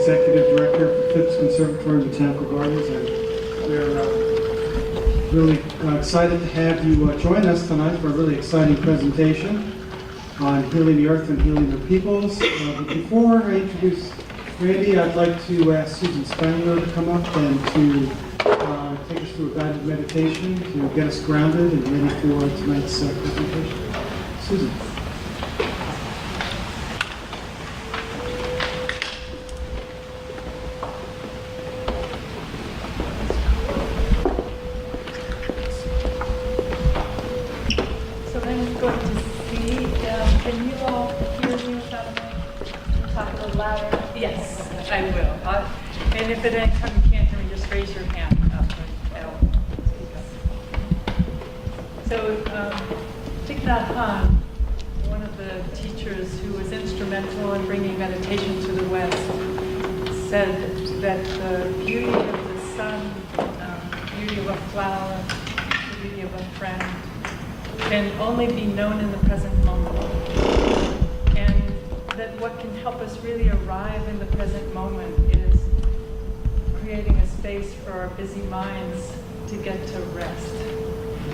Executive Director for Phipps Conservatory and Botanical Gardens, and we're really excited to have you join us tonight for a really exciting presentation on healing the earth and healing the peoples. But before I introduce Randy, I'd like to ask Susan Spangler to come up and to take us through a guided meditation to get us grounded and ready for tonight's presentation. Susan. And if at any time you can't hear me, just raise your hand up. So Thich Nhat Hanh, one of the teachers who was instrumental in bringing meditation to the West, said that the beauty of the sun, the beauty of a flower, the beauty of a friend can only be known in the present moment. And that what can help us really arrive in the present moment is creating a space for our busy minds to get to rest,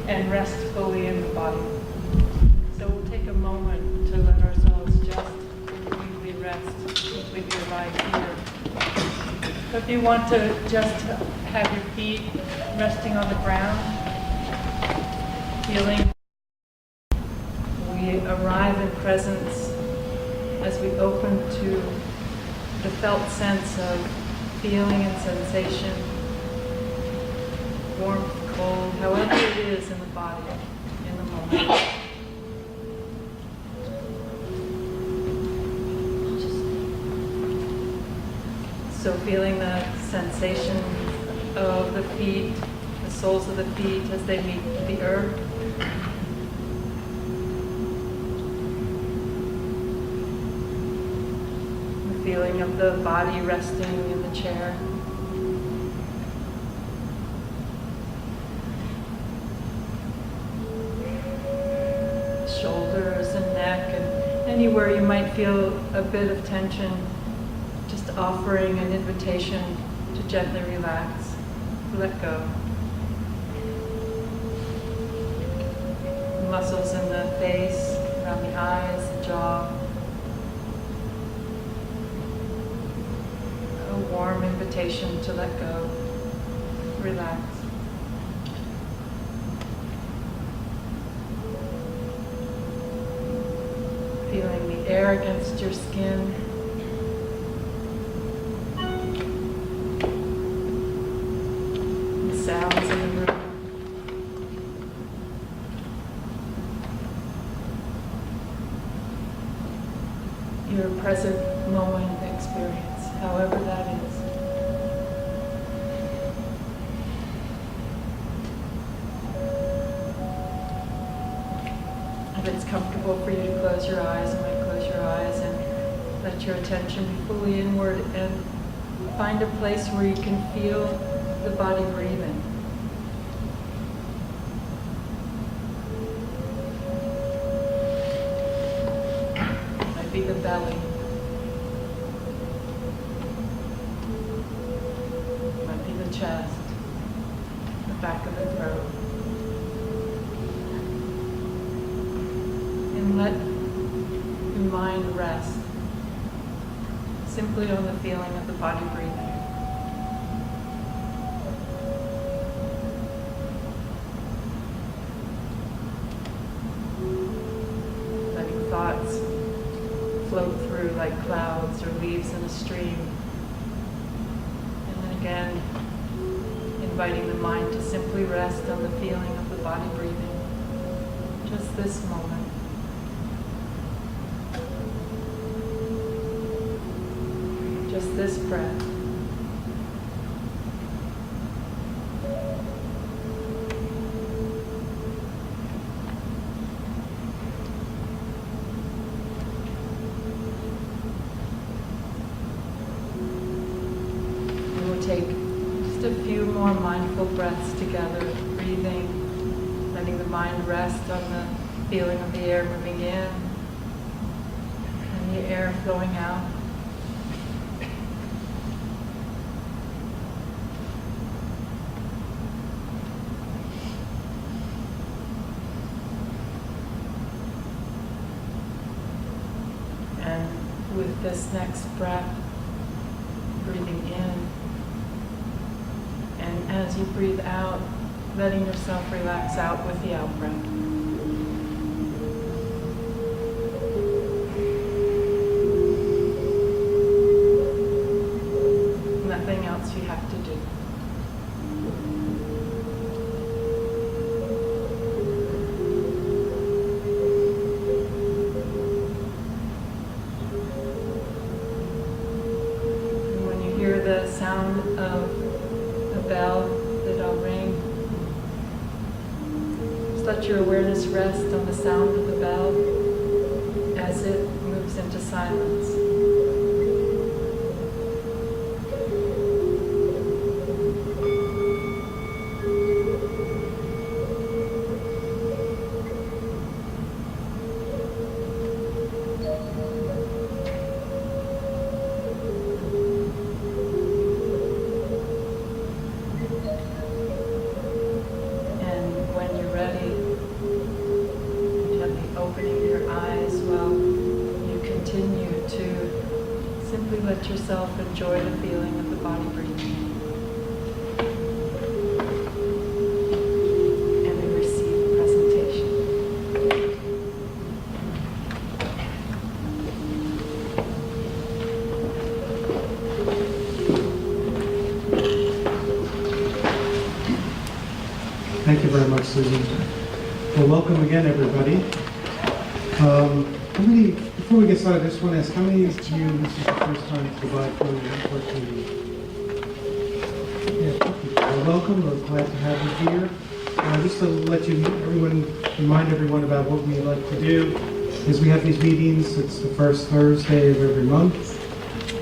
and rest fully in the body. So we'll take a moment to let ourselves just completely rest, completely arrive here. So if you want to just have your feet resting on the ground, feeling we arrive in presence as we open to the felt sense of feeling and sensation, warmth, cold, however it is in the body, in the moment. So feeling the sensation of the feet, the soles of the feet as they meet the earth. The feeling of the body resting in the chair. Shoulders and neck, and anywhere you might feel a bit of tension, just offering an invitation to gently relax, let go. The muscles in the face, around the eyes, the jaw. A warm invitation to let go, relax. Feeling the air against your skin. The sounds in the room. Your present moment experience, however that is. If it's comfortable for you to close your eyes, you might close your eyes and let your attention be fully inward and find a place where you can feel the body breathing. It might be the belly. It might be the chest, the back of the throat. And let your mind rest simply on the feeling of the body breathing. Letting thoughts float through like clouds or leaves in a stream. And then again, inviting the mind to simply rest on the feeling of the body breathing. Just this moment. Just this breath. And we'll take just a few more mindful breaths together, breathing, letting the mind rest on the feeling of the air moving in and the air flowing out. And with this next breath, breathing in. And as you breathe out, letting yourself relax out with the out breath. Nothing else you have to do. And when you hear the sound of a bell that'll ring, just let your awareness rest on the sound of the bell as it moves into silence. Opening your eyes while you continue to simply let yourself enjoy the feeling of the body breathing. And we receive the presentation. Thank you very much, Susan. Well, welcome again, everybody. Before we get started, I just want to ask, how many of you, this is the first time to provide for your opportunity? Yeah, well, welcome. We're glad to have you here. Just to let remind everyone about what we like to do is we have these meetings. It's the first Thursday of every month.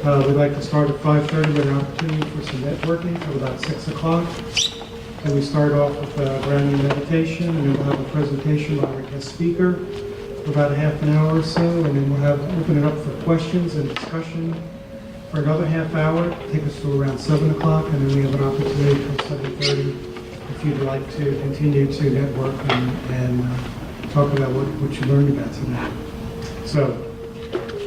We like to start at 5:30 with an opportunity for some networking until about 6 o'clock. And we start off with a grounding meditation, and then we'll have a presentation by our guest speaker for about a half an hour or so, and then we'll open it up for questions and discussion for another half hour, take us to around 7 o'clock, and then we have an opportunity till 7:30 if you'd like to continue to network and talk about what you learned about tonight. So,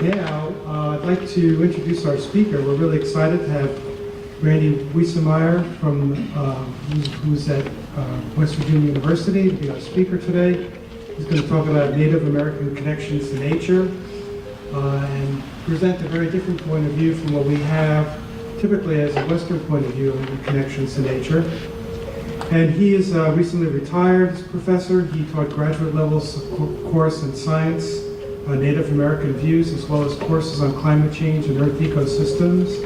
now I'd like to introduce our speaker. We're really excited to have Randy Wiesemeyer who's at West Virginia University to be our speaker today. He's going to talk about Native American connections to nature and present a very different point of view from what we have typically as a Western point of view of connections to nature. And he is recently retired as professor. He taught graduate levels course in science, Native American views, as well as courses on climate change and earth ecosystems.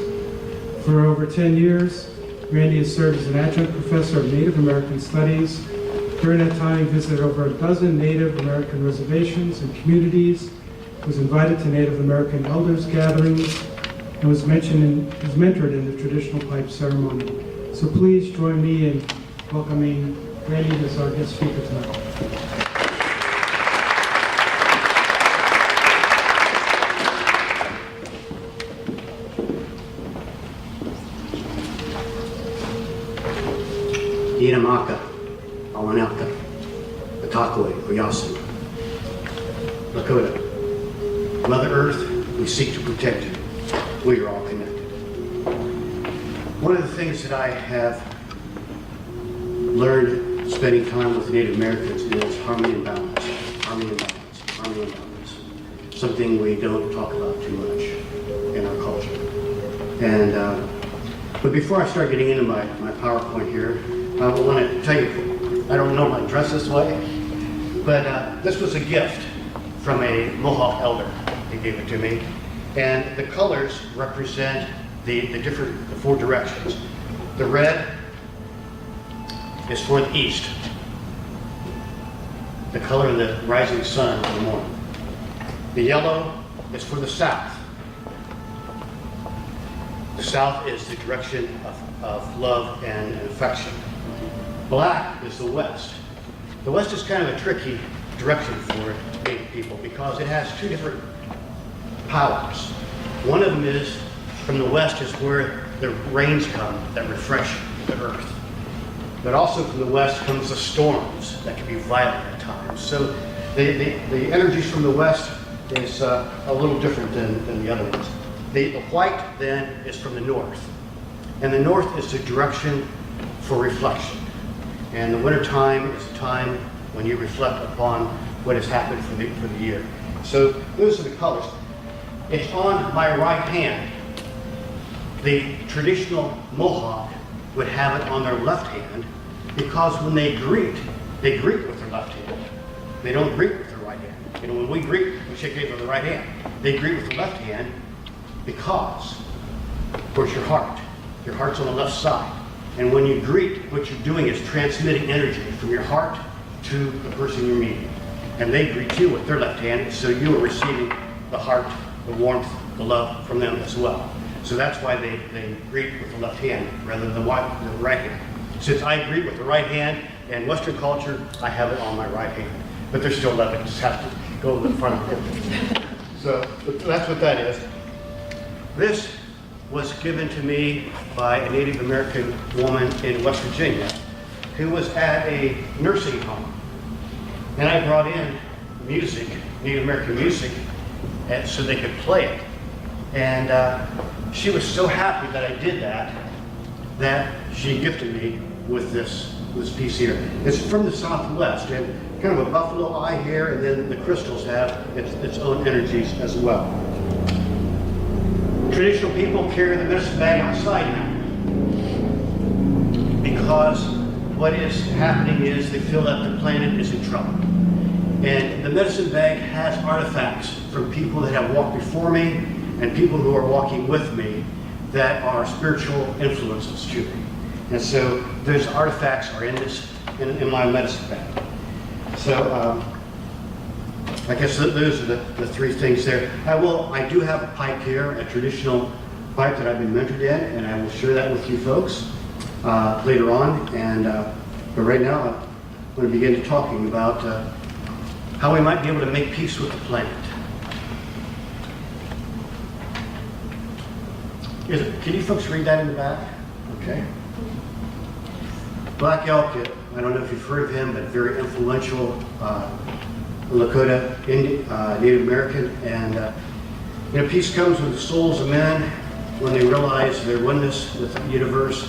For over 10 years, Randy has served as an adjunct professor of Native American Studies. During that time, he visited over a dozen Native American reservations and communities, was invited to Native American elders gatherings, and was mentored in the traditional pipe ceremony. So please join me in welcoming Randy as our guest speaker tonight. Inamaka, Awanelka, Atakwe, Oyasin, Lakota. Mother Earth, we seek to protect you. We are all connected. One of the things that I have learned spending time with Native Americans is harmony and balance, harmony and balance, harmony and balance. Something we don't talk about too much in our culture. And but before I start getting into my PowerPoint here, I want to tell you, I don't normally dress this way, but this was a gift from a Mohawk elder. He gave it to me. And the colors represent the four directions. The red is for the east, the color of the rising sun in the morning. The yellow is for the south. The south is the direction of love and affection. Black is the west. The west is kind of a tricky direction for Native people because it has two different powers. One of them is, from the west is where the rains come that refresh the earth. But also from the west comes the storms that can be violent at times. So the energies from the west is a little different than the other ones. The white then is from the north. And the north is the direction for reflection. And the winter time is a time when you reflect upon what has happened for the year. So those are the colors. It's on my right hand. The traditional Mohawk would have it on their left hand because when they greet with their left hand. They don't greet with their right hand. You know, when we greet, we shake hands with the right hand. They greet with the left hand because, of course, your heart. Your heart's on the left side. And when you greet, what you're doing is transmitting energy from your heart to the person you're meeting. And they greet you with their left hand, so you are receiving the heart, the warmth, the love from them as well. So that's why they greet with the left hand rather than the right hand. Since I greet with the right hand, in Western culture, I have it on my right hand. But they're still left, it just has to go to the front of it. So that's what that is. This was given to me by a Native American woman in West Virginia who was at a nursing home. And I brought in music, Native American music, so they could play it. And she was so happy that I did that she gifted me with this piece here. It's from the Southwest, and kind of a buffalo eye here, and then the crystals have its own energies as well. Traditional people carry the medicine bag outside now because what is happening is they feel that the planet is in trouble. And the medicine bag has artifacts from people that have walked before me and people who are walking with me that are spiritual influences to me. And so those artifacts are in my medicine bag. So I guess those are the three things there. I do have a pipe here, a traditional pipe that I've been mentored in, and I will share that with you folks later on. And but right now, I'm going to begin talking about how we might be able to make peace with the planet. Can you folks read that in the back? Okay. Black Elk, I don't know if you've heard of him, but very influential Lakota Native American. And peace comes with the souls of men when they realize their oneness with the universe,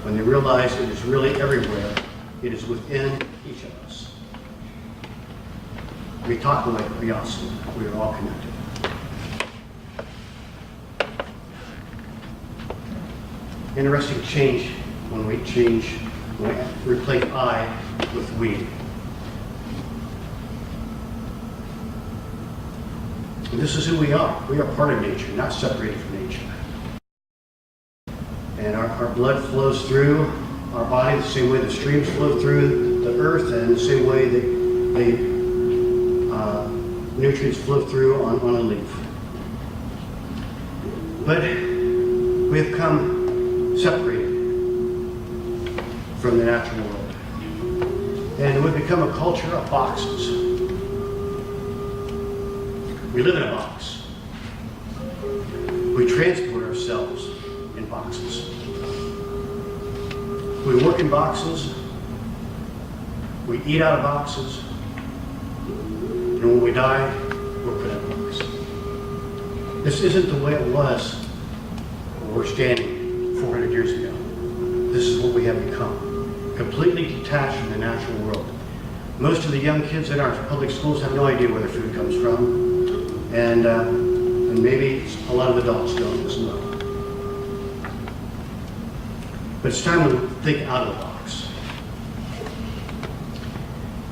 when they realize it is really everywhere. It is within each of us. We talk like we are all connected. Interesting change when we replace I with we. And this is who we are. We are part of nature, not separated from nature. And our blood flows through our body the same way the streams flow through the earth, and the same way the nutrients flow through on a leaf. But we have come separated from the natural world. And we've become a culture of boxes. We live in a box. We transport ourselves in boxes. We work in boxes. We eat out of boxes. And when we die, we're put in a box. This isn't the way it was when we're standing 400 years ago. This is what we have become. Completely detached from the natural world. Most of the young kids in our public schools have no idea where their food comes from. And maybe a lot of adults don't as well. But it's time to think out of the box.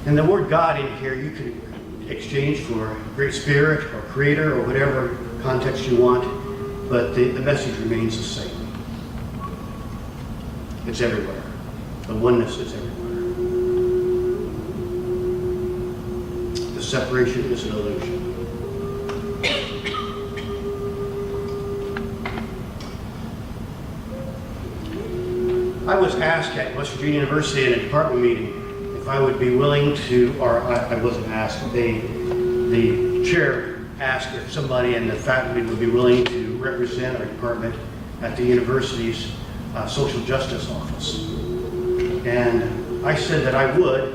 And the word God in here, you can exchange for Great Spirit or Creator or whatever context you want, but the message remains the same. It's everywhere. The oneness is everywhere. The separation is an illusion. I was asked at West Virginia University in a department meeting if I would be willing to, or I wasn't asked, the chair asked if somebody in the faculty would be willing to represent our department at the university's social justice office. And I said that I would,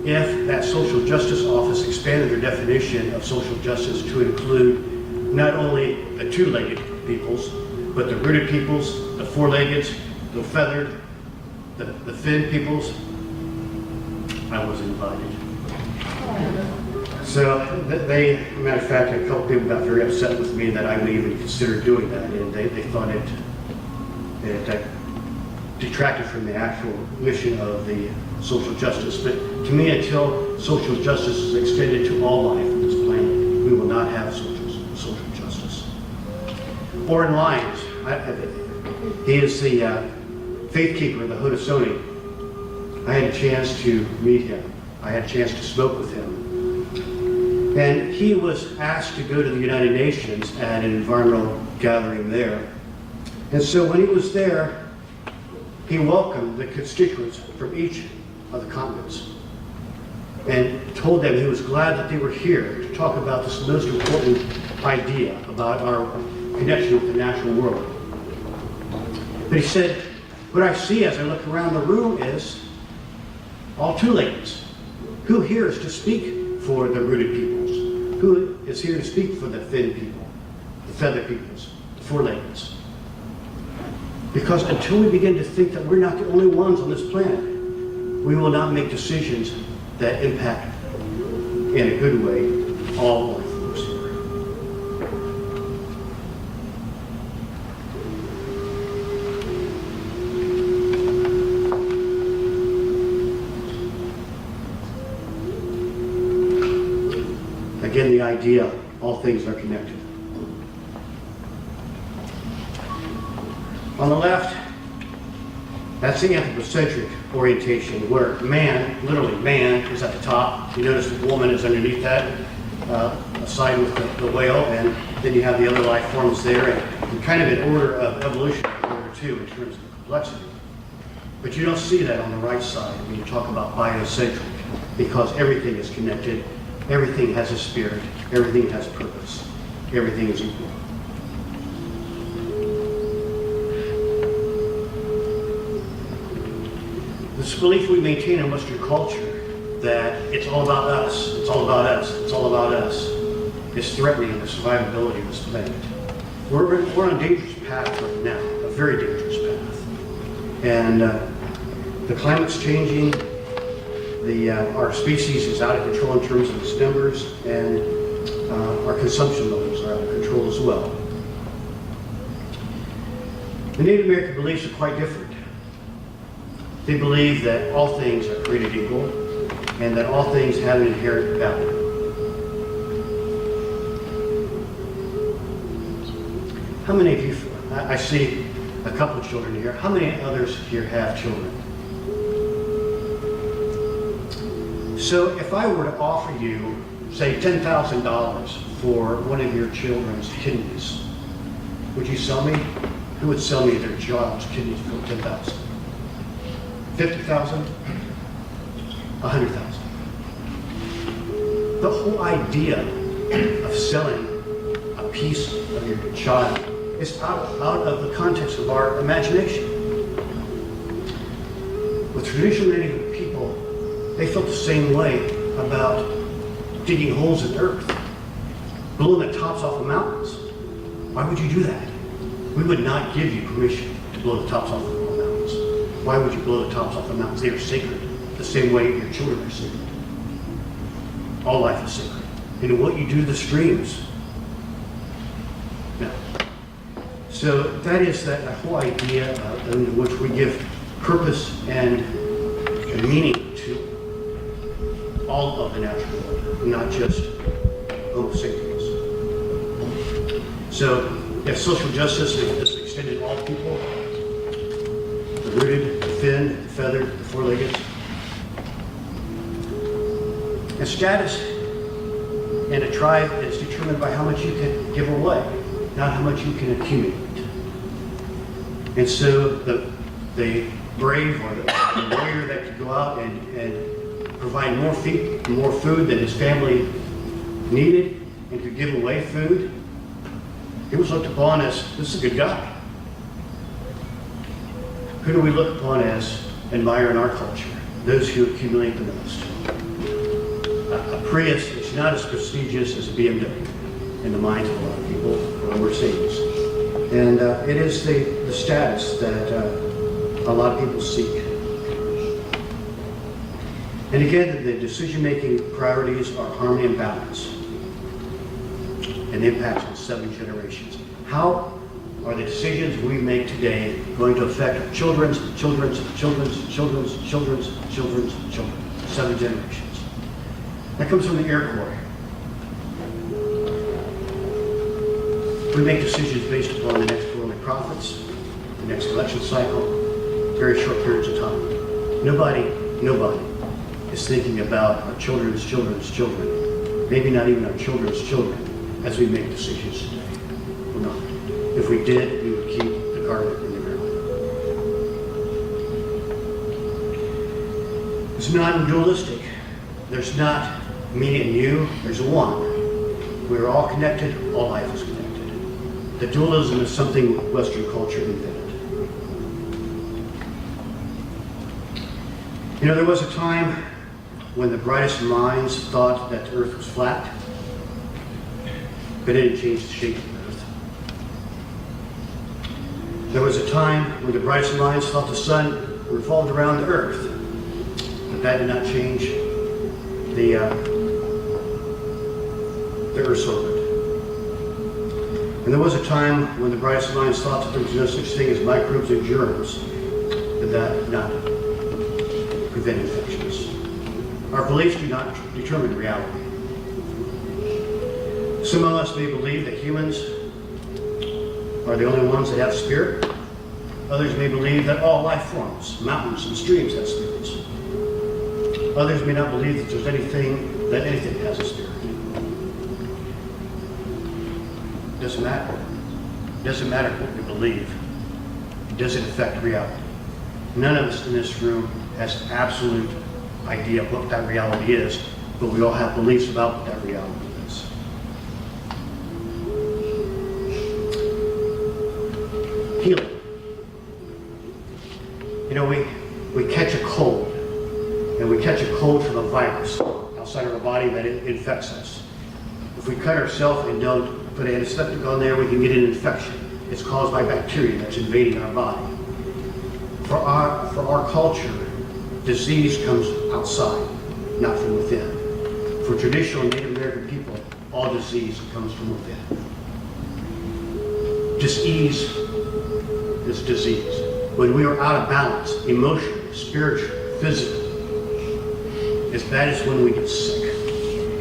if that social justice office expanded their definition of social justice to include not only the two-legged peoples, but the rooted peoples, the four-legged, the feathered, the fin peoples. I was invited. So matter of fact, a couple people got very upset with me that I would even consider doing that, and they thought it detracted from the actual mission of the social justice. But to me, until social justice is extended to all life on this planet, we will not have social justice. Oren Lyons, he is the faith keeper of the Haudenosaunee. I had a chance to meet him. I had a chance to smoke with him. And he was asked to go to the United Nations at an environmental gathering there. And so when he was there, he welcomed the constituents from each of the continents and told them he was glad that they were here to talk about this most important idea about our connection with the natural world. But he said, what I see as I look around the room is all two-leggeds. Who here is to speak for the rooted peoples? Who is here to speak for the fin people, the feather peoples, the four-leggeds? Because until we begin to think that we're not the only ones on this planet, we will not make decisions that impact, in a good way, all life forms here. Again, the idea, all things are connected. On the left, that's the anthropocentric orientation, where man, literally man, is at the top. You notice the woman is underneath that, aside with the whale, and then you have the other life forms there, and kind of in order of evolution, order two, in terms of complexity. But you don't see that on the right side when you talk about biocentric, because everything is connected, everything has a spirit, everything has purpose, everything is equal. This belief we maintain in Western culture that it's all about us, it's all about us, it's all about us, is threatening the survivability of this planet. We're on a dangerous path right now, a very dangerous path. And the climate's changing, our species is out of control in terms of its numbers, and our consumption levels are out of control as well. The Native American beliefs are quite different. They believe that all things are created equal and that all things have an inherent value. How many of you, I see a couple of children here, how many others here have children? So if I were to offer you, say, $10,000 for one of your children's kidneys, would you sell me? Who would sell me their child's kidneys for $10,000? 50,000, 100,000. The whole idea of selling a piece of your child is out of the context of our imagination. With traditional Native people, they felt the same way about digging holes in the earth, blowing the tops off of mountains. Why would you do that? We would not give you permission to blow the tops off of mountains. Why would you blow the tops off the mountains? They are sacred, the same way your children are sacred. All life is sacred. And what you do to the streams. No. So that is that whole idea in which we give purpose and meaning to all of the natural world, not just Homo sapiens. So if social justice is extended to all people, the rooted, the fin, the feathered, the four-legged. And status in a tribe is determined by how much you can give away, not how much you can accumulate. And so the brave or the warrior that could go out and provide more food than his family needed and could give away food, he was looked upon as, this is a good guy. Who do we look upon as admire in our culture? Those who accumulate the most. a Prius is not as prestigious as a BMW in the minds of a lot of people, or Mercedes. And it is the status that a lot of people seek. And again, the decision-making priorities are harmony and balance, and impacts on 7 generations. How are the decisions we make today going to affect our children's, 7 generations? That comes from the Air Corps. We make decisions based upon the next quarterly profits, the next election cycle, very short periods of time. Nobody is thinking about our children's children, maybe not even our children's children, as we make decisions today. We're not. If we did, we would keep the carpet in the ground. It's non-dualistic. There's not me and you, there's one. We're all connected, all life is connected. The dualism is something Western culture invented. You know, there was a time when the brightest minds thought that the earth was flat, but it didn't change the shape of the earth. There was a time when the brightest minds thought the sun revolved around the earth, but that did not change the earth's orbit. And there was a time when the brightest minds thought that there was no such thing as microbes and germs, but that did not prevent infections. Our beliefs do not determine reality. Some of us may believe that humans are the only ones that have spirit. Others may believe that all life forms, mountains and streams have spirits. Others may not believe that there's anything has a spirit. It doesn't matter. It doesn't matter what we believe. It doesn't affect reality. None of us in this room has absolute idea of what that reality is, but we all have beliefs about what that reality is. Healing. You know, we catch a cold, and we catch a cold from a virus outside of our body that infects us. If we cut ourselves and don't put antiseptic on there, we can get an infection. It's caused by bacteria that's invading our body. For our culture, disease comes outside, not from within. For traditional Native American people, all disease comes from within. Disease is disease. When we are out of balance, emotionally, spiritually, physically, as bad as when we get sick.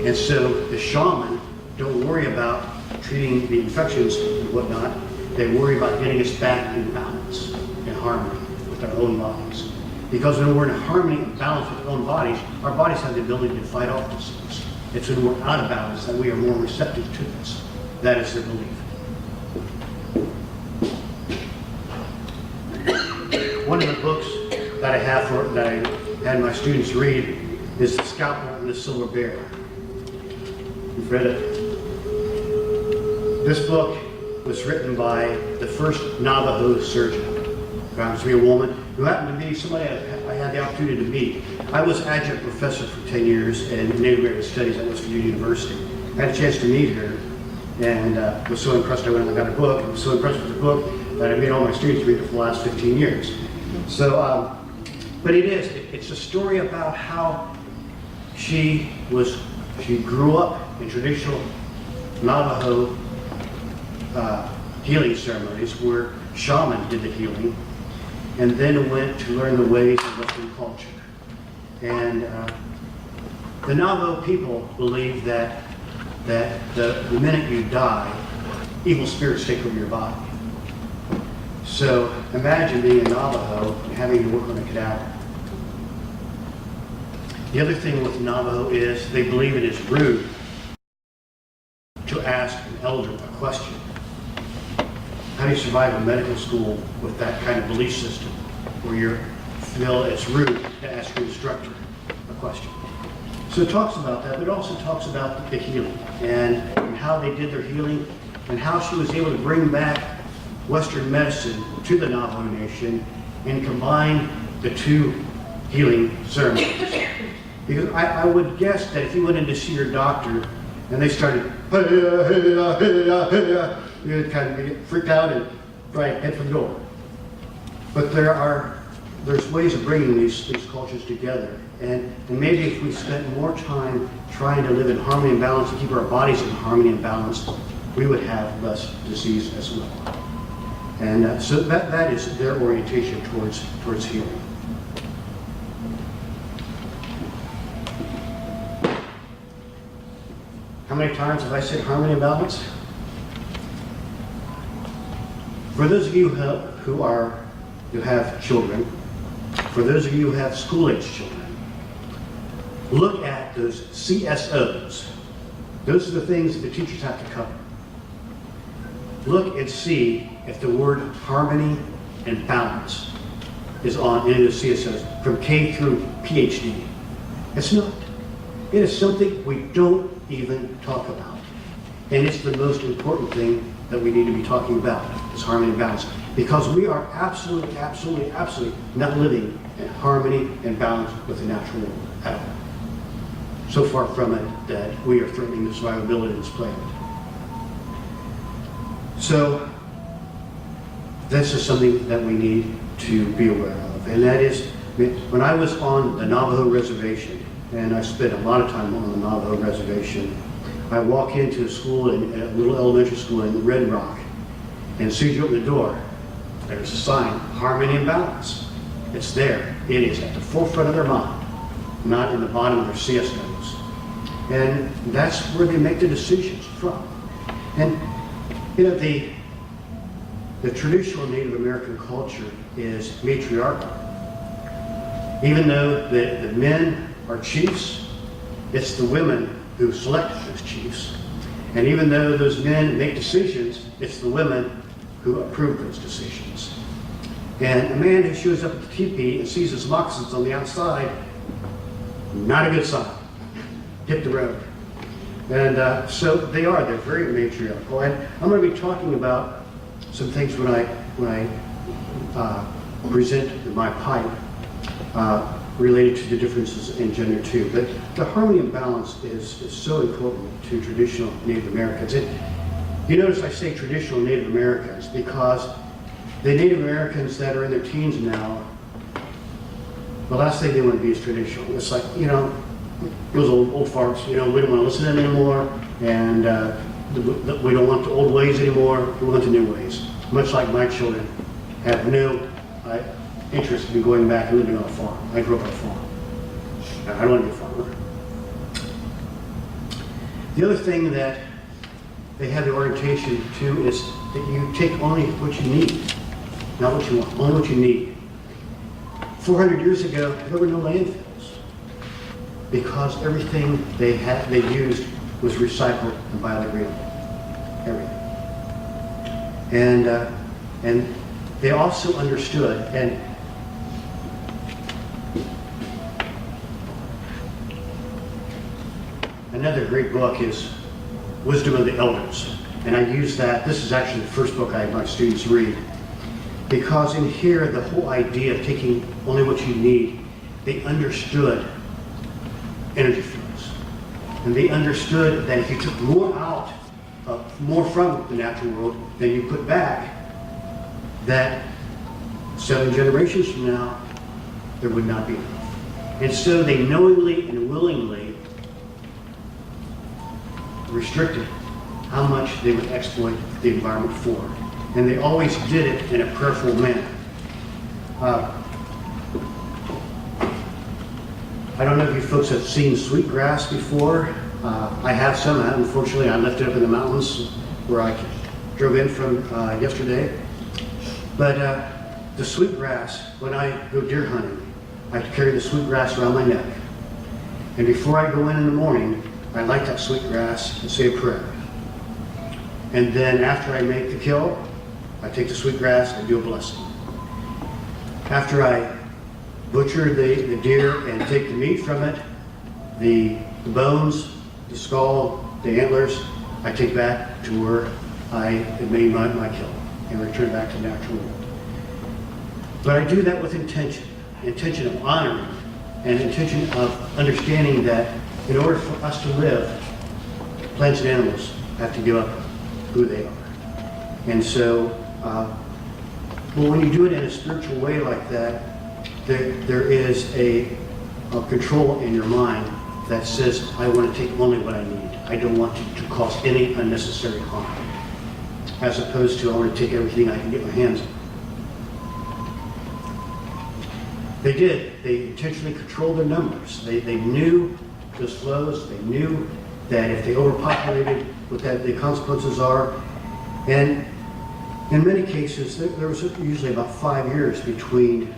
And so the shaman don't worry about treating the infections and whatnot. They worry about getting us back in balance, in harmony with our own bodies. Because when we're in harmony and balance with our own bodies have the ability to fight off disease. It's when we're out of balance that we are more receptive to this. That is their belief. One of the books that I had my students read is The Scalpel and the Silver Bear. You've read it? This book was written by the first Navajo surgeon. Happens to be a woman who happened to be somebody I had the opportunity to meet. I was adjunct professor for 10 years in Native American Studies at West Virginia University. I had a chance to meet her and was so impressed I went and got her book. I was so impressed with the book that I made all my students read it for the last 15 years. So, but it's a story about how she grew up in traditional Navajo healing ceremonies where shaman did the healing, and then went to learn the ways of Western culture. And the Navajo people believe that the minute you die, evil spirits take over your body. So imagine being a Navajo and having to work on a cadaver. The other thing with Navajo is they believe it is rude to ask an elder a question. How do you survive a medical school with that kind of belief system where you feel it's rude to ask your instructor a question? So it talks about that, but it also talks about the healing and how they did their healing and how she was able to bring back Western medicine to the Navajo Nation and combine the two healing ceremonies. Because I would guess that if you went in to see your doctor and they started, you'd kind of get freaked out and try to head for the door. But there's ways of bringing these cultures together. And maybe if we spent more time trying to live in harmony and balance and keep our bodies in harmony and balance, we would have less disease as well. And so that is their orientation towards healing. How many times have I said harmony and balance? For those of you who have children, for those of you who have school-age children, look at those CSOs. Those are the things that the teachers have to cover. Look and see if the word harmony and balance is on any of the CSOs from K through PhD. It's not. It is something we don't even talk about. And it's the most important thing that we need to be talking about, is harmony and balance. Because we are absolutely not living in harmony and balance with the natural world at all. So far from it that we are threatening the survivability of this planet. So this is something that we need to be aware of. And that is, when I was on the Navajo reservation, and I spent a lot of time on the Navajo reservation, I walk into a school, a little elementary school in Red Rock, and as soon as you open the door, there's a sign, harmony and balance. It's there. It is at the forefront of their mind, not in the bottom of their CSOs. And that's where they make the decisions from. And you know, the traditional Native American culture is matriarchal. Even though the men are chiefs, it's the women who select those chiefs. And even though those men make decisions, it's the women who approve those decisions. And a man who shows up at the teepee and sees his moccasins on the outside, not a good sign. Hit the road. And so they're very matriarchal. And I'm going to be talking about some things when I present my pipe related to the differences in gender too. But the harmony and balance is so important to traditional Native Americans. And you notice I say traditional Native Americans because the Native Americans that are in their teens now, the last thing they want to be is traditional. It's like, you know, those old farts, you know, we don't want to listen to them anymore, and we don't want the old ways anymore, we want the new ways. Much like my children have no interest in going back and living on a farm. I grew up on a farm. I don't want to be a farmer. The other thing that they have the orientation to is that you take only what you need, not what you want, only what you need. 400 years ago, there were no landfills because everything they used was recycled and biodegradable. Everything. And they also understood, and another great book is Wisdom of the Elders. And I use that, this is actually the first book I have my students read. Because in here, the whole idea of taking only what you need, they understood energy flows. And they understood that if you took more out, more from the natural world than you put back, that 7 generations from now, there would not be enough. And so they knowingly and willingly restricted how much they would exploit the environment for. And they always did it in a prayerful manner. I don't know if you folks have seen sweetgrass before. I have some. Unfortunately, I left it up in the mountains where I drove in from yesterday. But the sweetgrass, when I go deer hunting, I carry the sweetgrass around my neck. And before I go in the morning, I light that sweetgrass and say a prayer. And then after I make the kill, I take the sweetgrass and do a blessing. After I butcher the deer and take the meat from it, the bones, the skull, the antlers, I take back to where I had made my kill and return back to the natural world. But I do that with intention of honoring and intention of understanding that in order for us to live, plants and animals have to give up who they are. And so, well, when you do it in a spiritual way like that, there is a control in your mind that says, I want to take only what I need. I don't want to cause any unnecessary harm. As opposed to, I want to take everything I can get my hands on. They did. They intentionally controlled their numbers. They knew those flows. They knew that if they overpopulated, what the consequences are. And in many cases, there was usually about 5 years between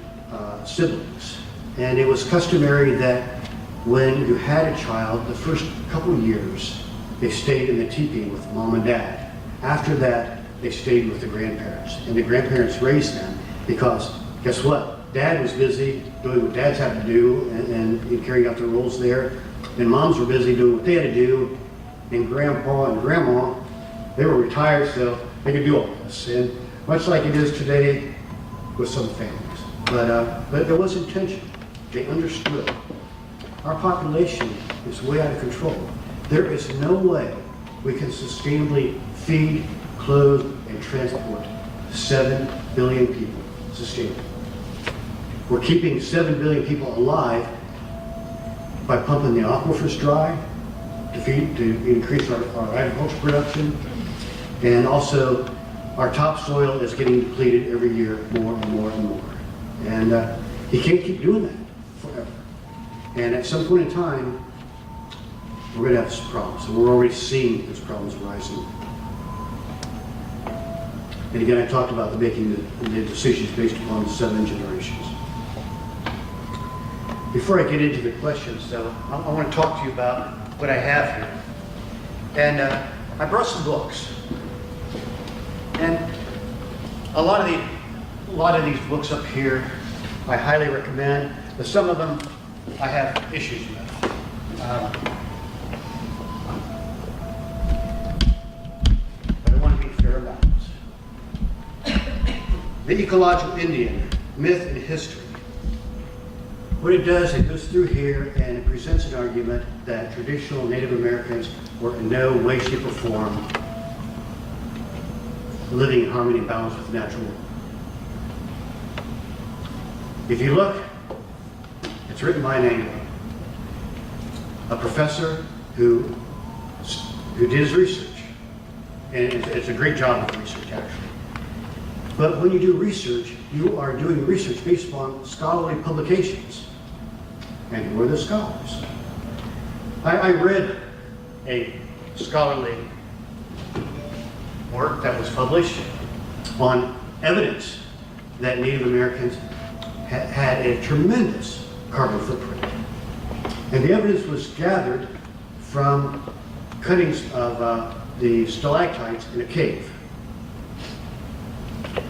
siblings. And it was customary that when you had a child, the first couple of years, they stayed in the teepee with mom and dad. After that, they stayed with the grandparents. And the grandparents raised them because, guess what? Dad was busy doing what dads had to do and carrying out their roles there. And moms were busy doing what they had to do. And grandpa and grandma, they were retired, so they could do all this. And much like it is today with some families. But there was intention. They understood. Our population is way out of control. There is no way we can sustainably feed, clothe, and transport 7 billion people sustainably. We're keeping 7 billion people alive by pumping the aquifers dry to increase our agricultural production. And also, our topsoil is getting depleted every year more and more and more. And you can't keep doing that forever. And at some point in time, we're going to have some problems. And we're already seeing those problems rising. And again, I talked about making the decisions based upon the 7 generations. Before I get into the questions, though, I want to talk to you about what I have here. And I brought some books. And a lot of these books up here, I highly recommend. But some of them, I have issues with. But I want to be fair about this. The Ecological Indian, Myth and History. What it does, it goes through here and it presents an argument that traditional Native Americans were in no way, shape, or form living in harmony and balance with the natural world. If you look, it's written by an Anglo, a professor who did his research. And it's a great job of research, actually. But when you do research, you are doing research based upon scholarly publications. And who are the scholars? I read a scholarly work that was published on evidence that Native Americans had a tremendous carbon footprint. And the evidence was gathered from cuttings of the stalactites in a cave.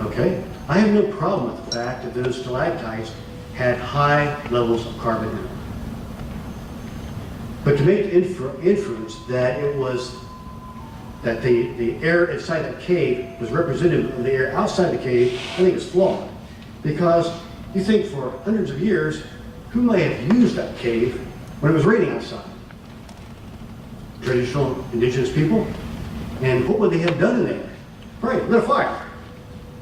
Okay? I have no problem with the fact that those stalactites had high levels of carbon in them. But to make inference that it was that the air inside that cave was representative of the air outside the cave, I think is flawed. Because you think for hundreds of years, who may have used that cave when it was raining outside? Traditional indigenous people. And what would they have done in there? Right, lit a fire.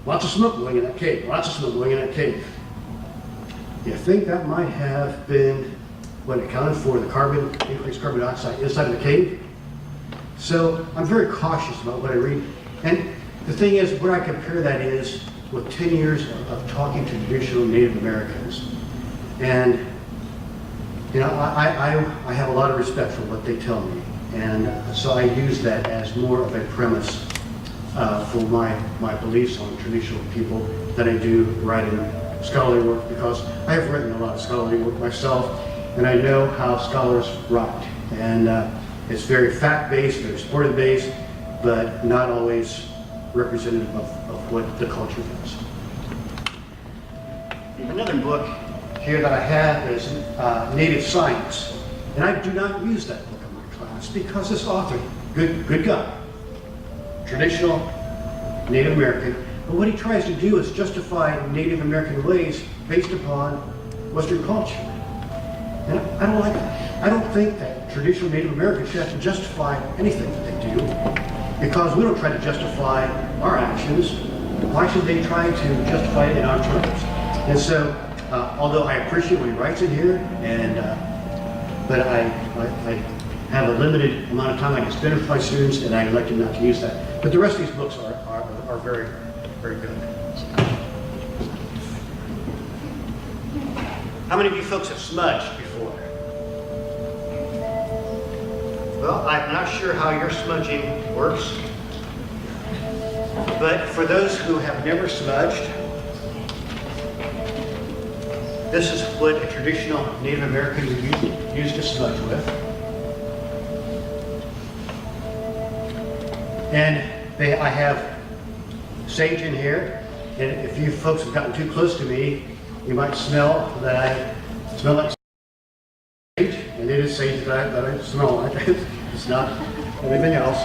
Lots of smoke going in that cave, lots of smoke going in that cave. You think that might have been what accounted for the increased carbon dioxide inside of the cave? So I'm very cautious about what I read. And the thing is, where I compare that is with 10 years of talking to traditional Native Americans. And, you know, I have a lot of respect for what they tell me. And so I use that as more of a premise for my beliefs on traditional people than I do writing scholarly work, because I have written a lot of scholarly work myself, and I know how scholars write. And it's very fact-based, very supportive-based, but not always representative of what the culture does. Another book here that I have is Native Science. And I do not use that book in my class because this author, good guy, traditional Native American, but what he tries to do is justify Native American ways based upon Western culture. And I don't like that. I don't think that traditional Native Americans should have to justify anything that they do, because we don't try to justify our actions. Why should they try to justify it in our terms? And so, although I appreciate what he writes in here, and but I have a limited amount of time I can spend with my students, and I elected not to use that. But the rest of these books are very, very good. How many of you folks have smudged before? Well, I'm not sure how your smudging works, but for those who have never smudged, this is what a traditional Native American would use to smudge with. And I have sage in here, and if you folks have gotten too close to me, you might smell that I smell like sage, and it is sage that I smell like. It's not anything else.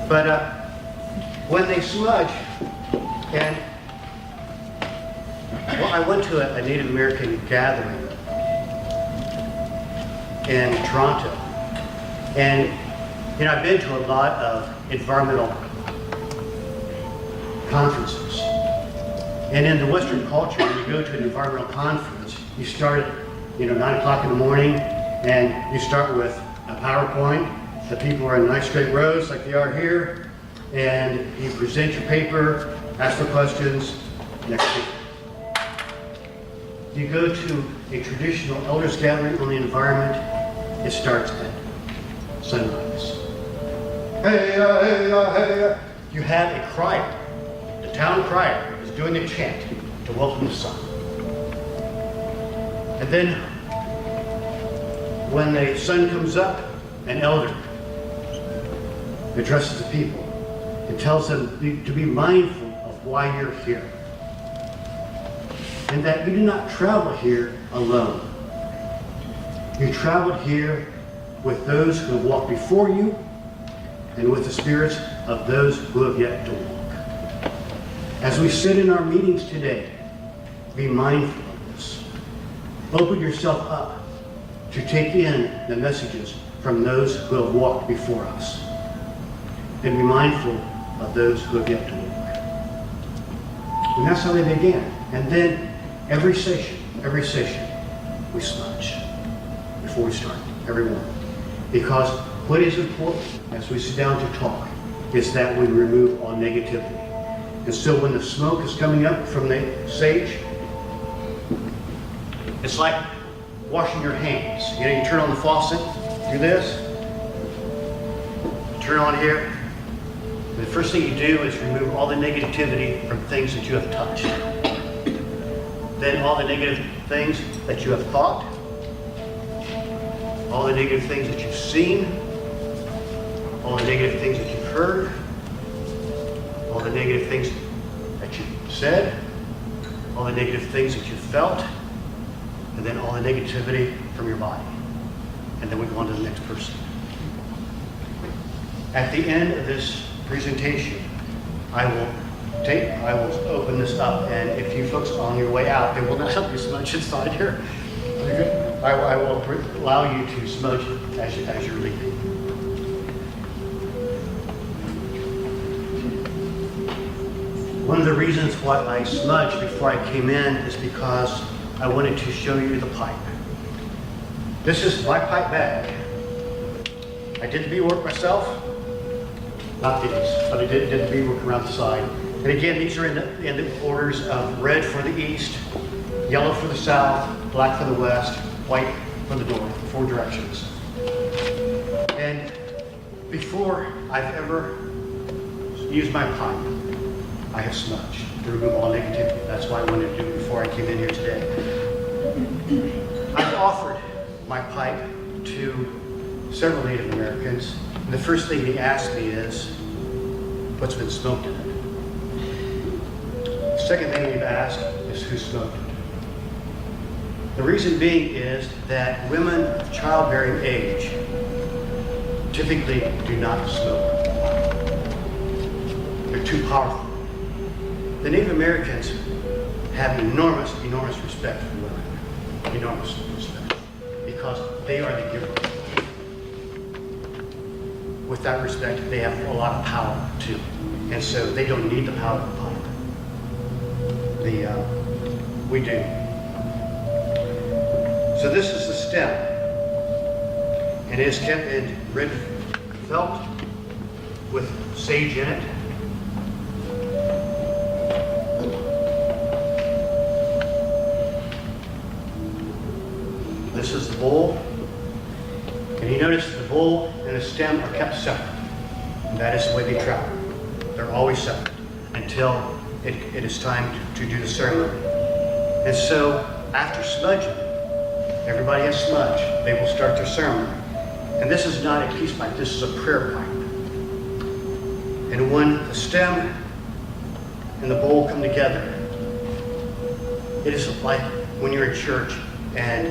But when they smudge, and well, I went to a Native American gathering in Toronto, and you know, I've been to a lot of environmental conferences. And in the Western culture, when you go to an environmental conference, you start at 9 o'clock in the morning, and you start with a PowerPoint. The people are in nice straight rows like they are here, and you present your paper, ask for questions, next speaker. You go to a traditional elders gathering on the environment, it starts at sunrise. Hey, hey, hey. You have a crier. The town crier is doing a chant to welcome the sun. And then when the sun comes up, an elder addresses the people and tells them to be mindful of why you're here, and that you do not travel here alone. You traveled here with those who have walked before you and with the spirits of those who have yet to walk. As we sit in our meetings today, be mindful of this. Open yourself up to take in the messages from those who have walked before us. And be mindful of those who have yet to walk. And that's how they began. And then every session, we smudge before we start, everyone. Because what is important as we sit down to talk is that we remove all negativity. And so when the smoke is coming up from the sage, it's like washing your hands. You turn on the faucet, do this, turn on here. The first thing you do is remove all the negativity from things that you have touched. Then all the negative things that you have thought, all the negative things that you've seen, all the negative things that you've heard, all the negative things that you've said, all the negative things that you've felt, and then all the negativity from your body. And then we go on to the next person. At the end of this presentation, I will open this up, and if you folks on your way out, they will not help you smudge inside here. I will allow you to smudge as you're leaving. One of the reasons why I smudged before I came in is because I wanted to show you the pipe. This is my pipe bag. I did the beadwork myself. Not these, but I did the beadwork around the side. And again, these are in the orders of red for the east, yellow for the south, black for the west, white for the north, 4 directions. And before I've ever used my pipe, I have smudged to remove all negativity. That's why I wanted to do it before I came in here today. I've offered my pipe to several Native Americans, and the first thing they asked me is, what's been smoked in it? The second thing they've asked is, who smoked it? The reason being is that women of childbearing age typically do not smoke. They're too powerful. The Native Americans have enormous respect for women. Enormous respect. because they are the giver. With that respect, they have a lot of power too. And so they don't need the power of the pipe. We do. So this is the stem. And it is kept in red felt with sage in it. This is the bowl. And you notice the bowl and the stem are kept separate. And that is the way they travel. They're always separate until it is time to do the ceremony. And so after smudging, everybody has smudge, they will start their ceremony. And this is not a peace pipe, this is a prayer pipe. And when the stem and the bowl come together, it is like when you're in church and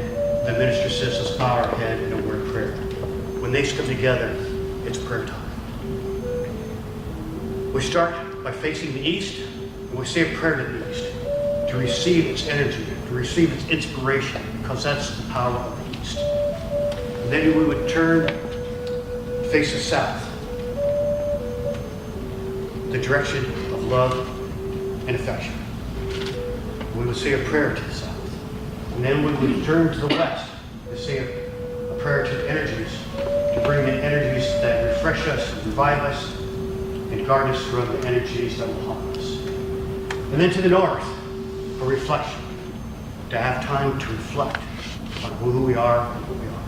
the minister says, let's bow our head in a word of prayer. When they come together, it's prayer time. We start by facing the east, and we say a prayer to the east to receive its energy, to receive its inspiration, because that's the power of the east. And then we would turn, face the south, the direction of love and affection. We would say a prayer to the south. And then we would turn to the west to say a prayer to the energies, to bring in energies that refresh us, revive us, and guard us from the energies that will harm us. And then to the north, for reflection, to have time to reflect on who we are and who we are.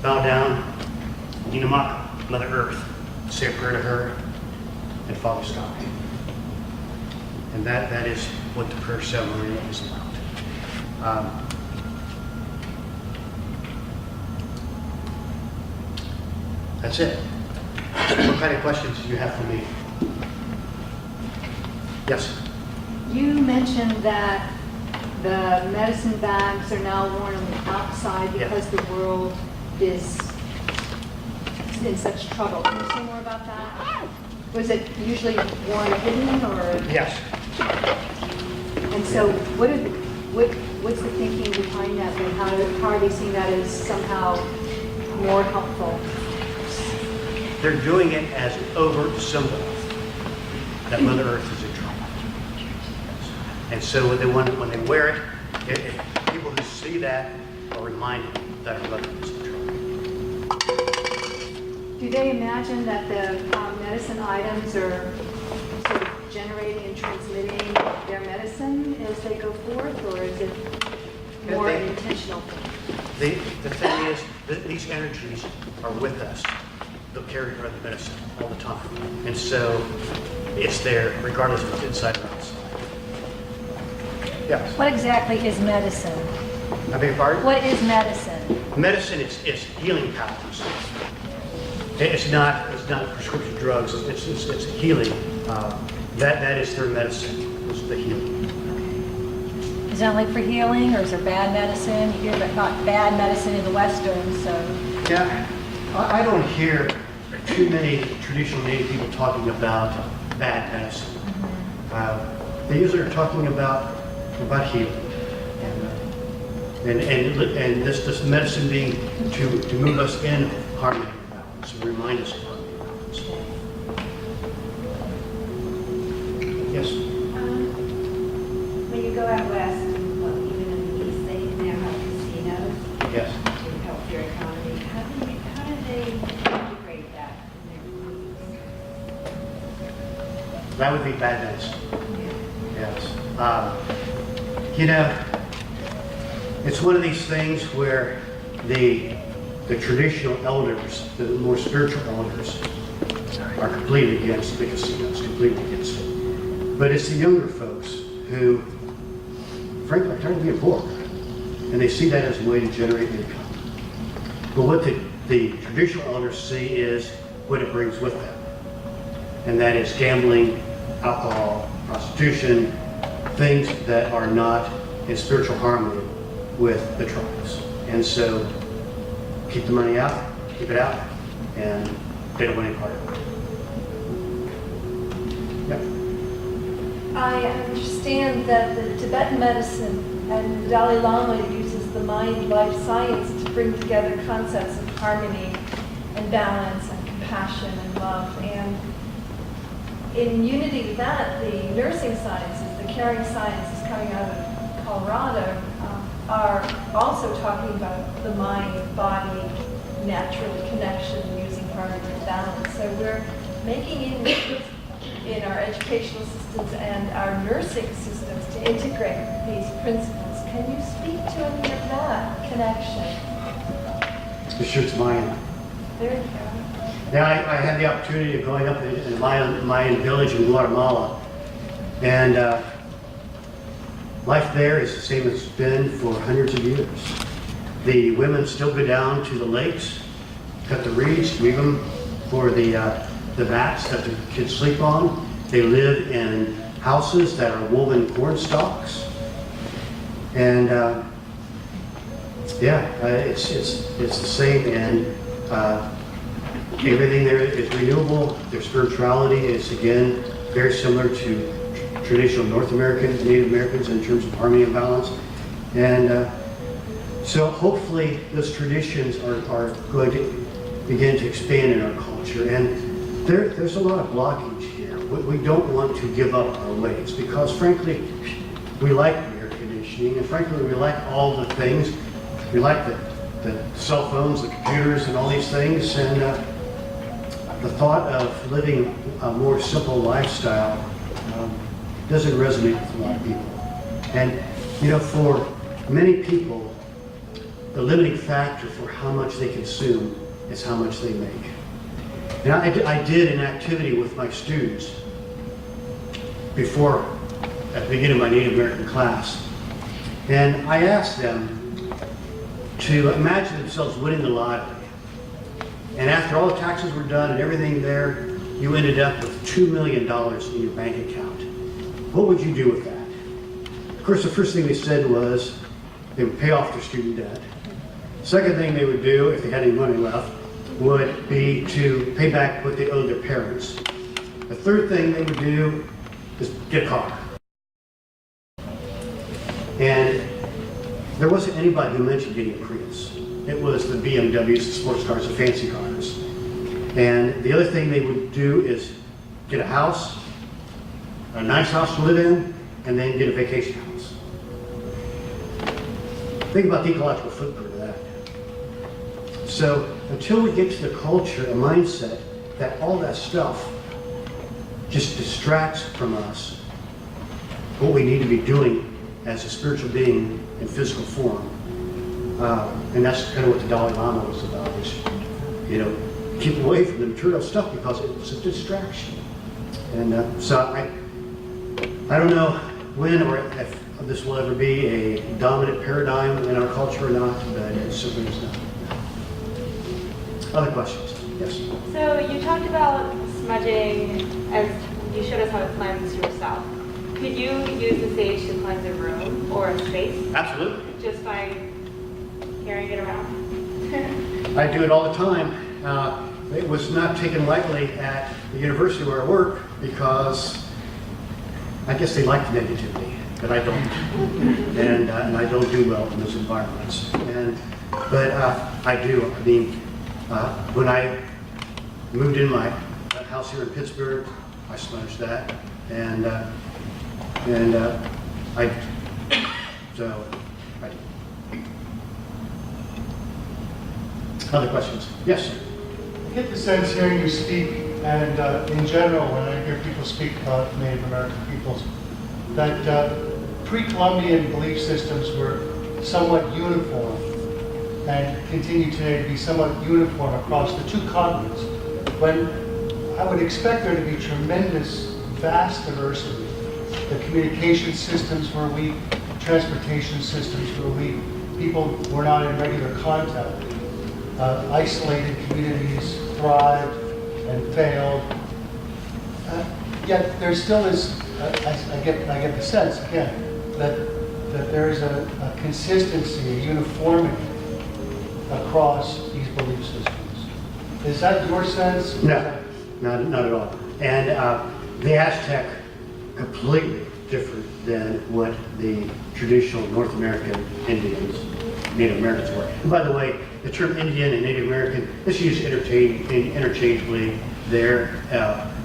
Bow down, Ninamaka, Mother Earth, say a prayer to her, and Father Sky. And that is what the prayer ceremony is about. That's it. What kind of questions do you have for me? Yes? You mentioned that the medicine bags are now worn on the outside because the world is in such trouble. Can you say more about that? Was it usually worn hidden or? Yes. And so what's the thinking behind that? And how are they seeing that as somehow more helpful? They're doing it as an overt symbol that Mother Earth is in trouble. And so when they wear it, people who see that are reminded that our Mother is in trouble. Do they imagine that the medicine items are sort of generating and transmitting their medicine as they go forth, or is it more an intentional thing? The thing is that these energies are with us, the carrier of the medicine, all the time. And so it's there regardless of what's inside or outside. Yes. What exactly is medicine? I beg your pardon? What is medicine? Medicine is healing powers. It's not prescription drugs. It's healing. That is their medicine. Is the healing. Is it only for healing, or is there bad medicine? You hear about bad medicine in the Western, so. Yeah, I don't hear too many traditional Native people talking about bad medicine. They usually are talking about healing, and this medicine being to move us in harmony and balance, and remind us of harmony and balance. Yes. When you go out west, well, even in the east, they now have casinos Yes. to help their economy. How do they integrate that in their beliefs? That would be bad medicine. Yes. It's one of these things where the traditional elders, the more spiritual elders, are completely against the casinos, completely against it. But it's the younger folks who, frankly, are trying to be poor, and they see that as a way to generate income. But what the traditional elders see is what it brings with them, and that is gambling, alcohol, prostitution, things that are not in spiritual harmony with the tribes. And so keep the money out, keep it out, and they don't want any part of it. Yeah. I understand that the Tibetan medicine and the Dalai Lama uses the the mind life science to bring together concepts of harmony and balance and compassion and love. And in unity with that, the nursing sciences, the caring sciences coming out of Colorado, are also talking about the mind-body natural connection using harmony and balance. So we're making in our educational systems and our nursing systems to integrate these principles. Can you speak to any of that connection? The shirt's Mayan. There you go. Now, I had the opportunity of going up in Mayan village in Guatemala, and life there is the same as it's been for hundreds of years. The women still go down to the lakes, cut the reeds, weave them for the mats that the kids sleep on. They live in houses that are woven corn stalks, and it's the same. And everything there is renewable. Their spirituality is again very similar to traditional North American, Native Americans in terms of harmony and balance. And so hopefully those traditions are going to begin to expand in our culture. And there's a lot of blockage here. We don't want to give up our ways because frankly, we like air conditioning and frankly, we like all the things. We like the cell phones, the computers and all these things. And the thought of living a more simple lifestyle doesn't resonate with a lot of people. And, for many people, the limiting factor for how much they consume is how much they make. And I did an activity with my students before, at the beginning of my Native American class. And I asked them to imagine themselves winning the lottery. And after all the taxes were done and everything there, you ended up with $2 million in your bank account. What would you do with that? Of course, the first thing they said was they would pay off their student debt. Second thing they would do, if they had any money left, would be to pay back what they owed their parents. The third thing they would do is get a car. And there wasn't anybody who mentioned getting a Prius. It was the BMWs, the sports cars, the fancy cars. And the other thing they would do is get a house, a nice house to live in, and then get a vacation house. Think about the ecological footprint of that. So until we get to the culture, a mindset that all that stuff just distracts from us what we need to be doing as a spiritual being in physical form. And that's kind of what the Dalai Lama was about, is, keep away from the material stuff because it's a distraction. And so I don't know when or if this will ever be a dominant paradigm in our culture or not, but it certainly is not. Other questions? Yes? So you talked about smudging as you showed us how to cleanse yourself. Could you use the sage to cleanse a room or a space Absolutely. just by carrying it around? I do it all the time. It was not taken lightly at the university where I work because I guess they like the negativity, but I don't. And I don't do well in those environments. But I do. I mean, when I moved in my house here in Pittsburgh, I smudged that. Other questions? Yes, sir. I get the sense hearing you speak, and in general, when I hear people speak about Native American peoples, that pre-Columbian belief systems were somewhat uniform and continue today to be somewhat uniform across the two continents, when I would expect there to be tremendous, vast diversity. The communication systems were weak, transportation systems were weak, people were not in regular contact. Isolated communities thrived and failed. Yet there still is, I get the sense, again, that there is a consistency, a uniformity across these belief systems. Is that your sense? No, not at all. And the Aztec, completely different than what the traditional North American Indians Native Americans were. And by the way, the term Indian and Native American is used interchangeably there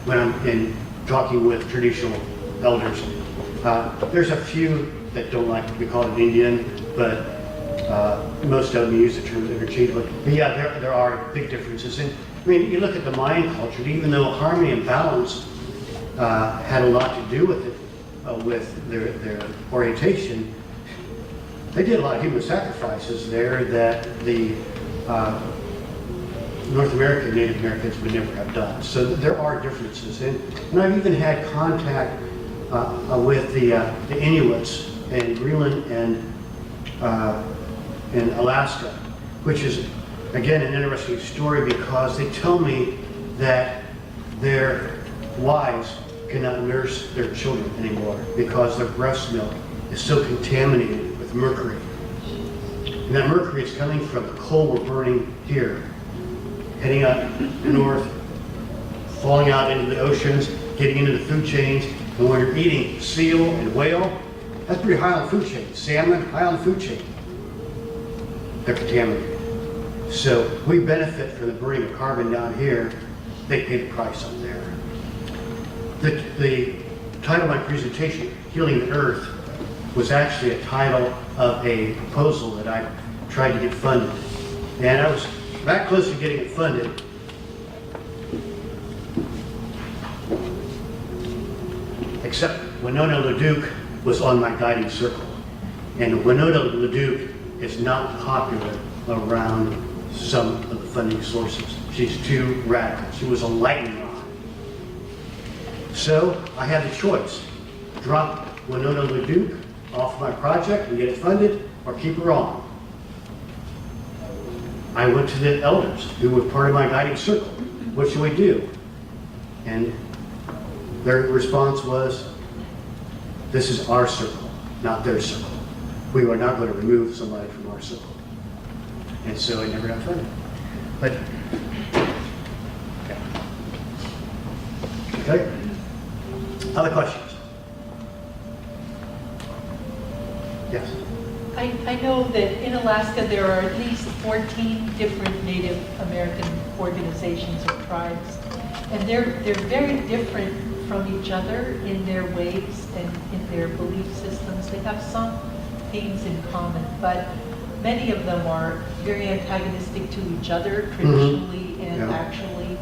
when I'm talking with traditional elders. There's a few that don't like to be called an Indian, but most of them use the term interchangeably. But yeah, there are big differences. And I mean, you look at the Mayan culture, even though harmony and balance had a lot to do with it, with their orientation, they did a lot of human sacrifices there that the North American Native Americans would never have done. So there are differences. And I've even had contact with the Inuits in Greenland and in Alaska, which is, again, an interesting story because they tell me that their wives cannot nurse their children anymore because their breast milk is so contaminated with mercury. And that mercury is coming from the coal we're burning here, heading up north, falling out into the oceans, getting into the food chains. And when you're eating seal and whale, that's pretty high on the food chain. Salmon, high on the food chain. They're contaminated. So we benefit from the burning of carbon down here. They pay the price up there. The title of my presentation, Healing the Earth, was actually a title of a proposal that I tried to get funded. And I was that close to getting it funded. Except Winona LaDuke was on my guiding circle. And Winona LaDuke is not popular around some of the funding sources. She's too radical. She was a lightning rod. So I had the choice. Drop Winona LaDuke off my project and get it funded, or keep her on. I went to the elders who were part of my guiding circle. What should we do? And their response was, this is our circle, not their circle. We are not going to remove somebody from our circle. And so it never got funded. But, okay. Other questions? Yes. I know that in Alaska there are at least 14 different Native American organizations or tribes, and they're very different from each other in their ways and in their belief systems. They have some things in common, but many of them are very antagonistic to each other traditionally and actually,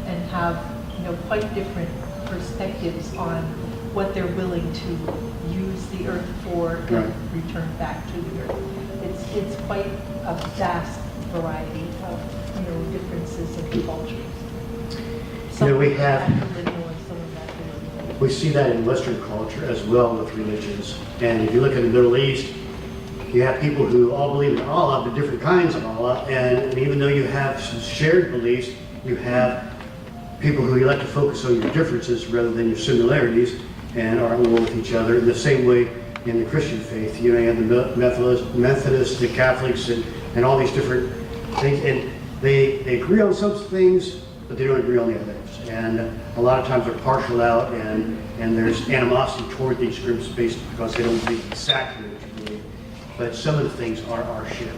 and have quite different perspectives on what they're willing to use the earth for and return back to the earth. It's quite a vast variety of differences in cultures. Some we of have. that political and some of that political. We see that in Western culture as well with religions. And if you look at the Middle East, you have people who all believe in Allah, but different kinds of Allah. And even though you have some shared beliefs, you have people who like to focus on your differences rather than your similarities and are at war with each other. In the same way in the Christian faith, you have the Methodists, the Catholics, and all these different things. And they agree on some things, but they don't agree on the others. And a lot of times they're partial out, and there's animosity toward these groups based because they don't believe exactly what you believe. But some of the things are shared.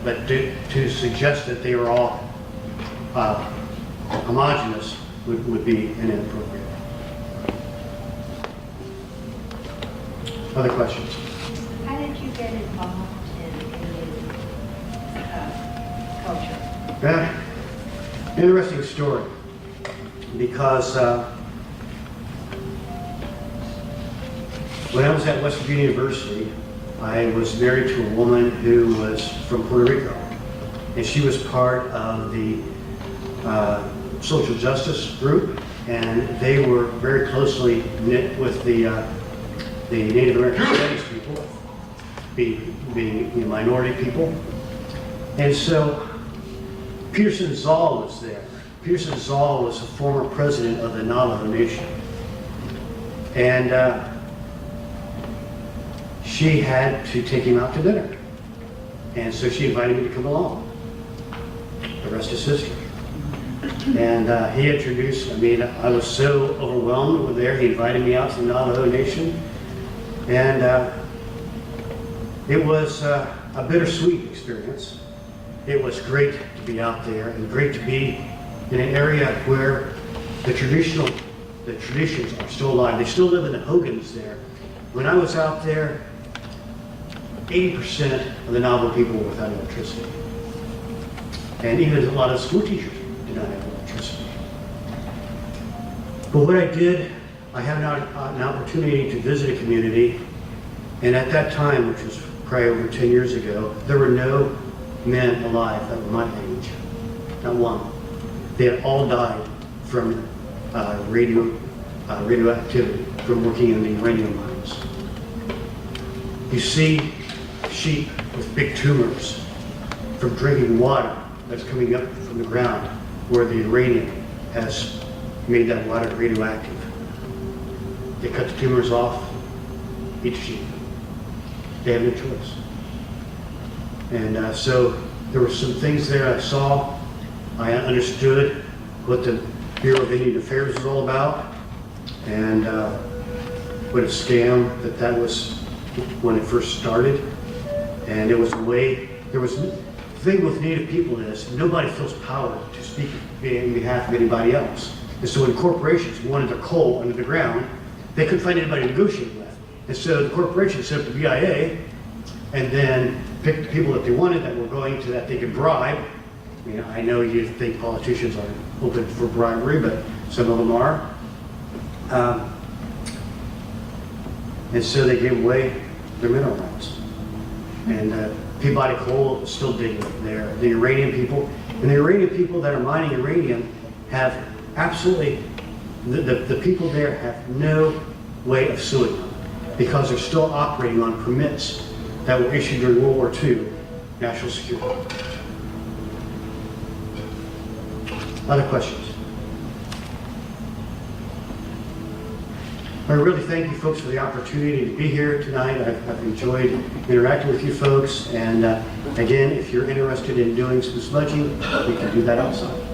But to suggest that they are all homogenous would be inappropriate. Other questions? How did you get involved in Indian culture? Yeah, interesting story. Because when I was at West Virginia University, I was married to a woman who was from Puerto Rico. And she was part of the social justice group, and they were very closely knit with the Native American Studies people, being minority people. And so Peterson Zoll was there. Peterson Zoll was a former president of the Navajo Nation. And she had to take him out to dinner. And so she invited me to come along. The rest is history. And he introduced, I was so overwhelmed with there. He invited me out to the Navajo Nation. And it was a bittersweet experience. It was great to be out there and great to be in an area where the traditions are still alive. They still live in the Hogans there. When I was out there, 80% of the Nauvoo people were without electricity. And even a lot of school teachers did not have electricity. But what I did, I had an opportunity to visit a community, and at that time, which was probably over 10 years ago, there were no men alive that were my age, not one. They had all died from radioactivity, from working in the uranium mines. You see sheep with big tumors from drinking water that's coming up from the ground where the uranium has made that water radioactive. They cut the tumors off, eat the sheep. They have no choice. And so there were some things there I saw. I understood what the Bureau of Indian Affairs is all about, and what a scam that was when it first started. And it was a way, there was, the thing with Native people is nobody feels power to speak on behalf of anybody else. And so when corporations wanted their coal under the ground, they couldn't find anybody to negotiate with. And so the corporations set up the BIA and then picked the people that they wanted that were going to, that they could bribe. I mean, I know you think politicians aren't open for bribery, but some of them are. And so they gave away their mineral rights. And Peabody Coal is still digging there. The uranium people, and the uranium people that are mining uranium have absolutely, the people there have no way of suing them because they're still operating on permits that were issued during World War II, national security. Other questions? I really thank you folks for the opportunity to be here tonight. I've enjoyed interacting with you folks, and again, if you're interested in doing some smudging, we can do that outside.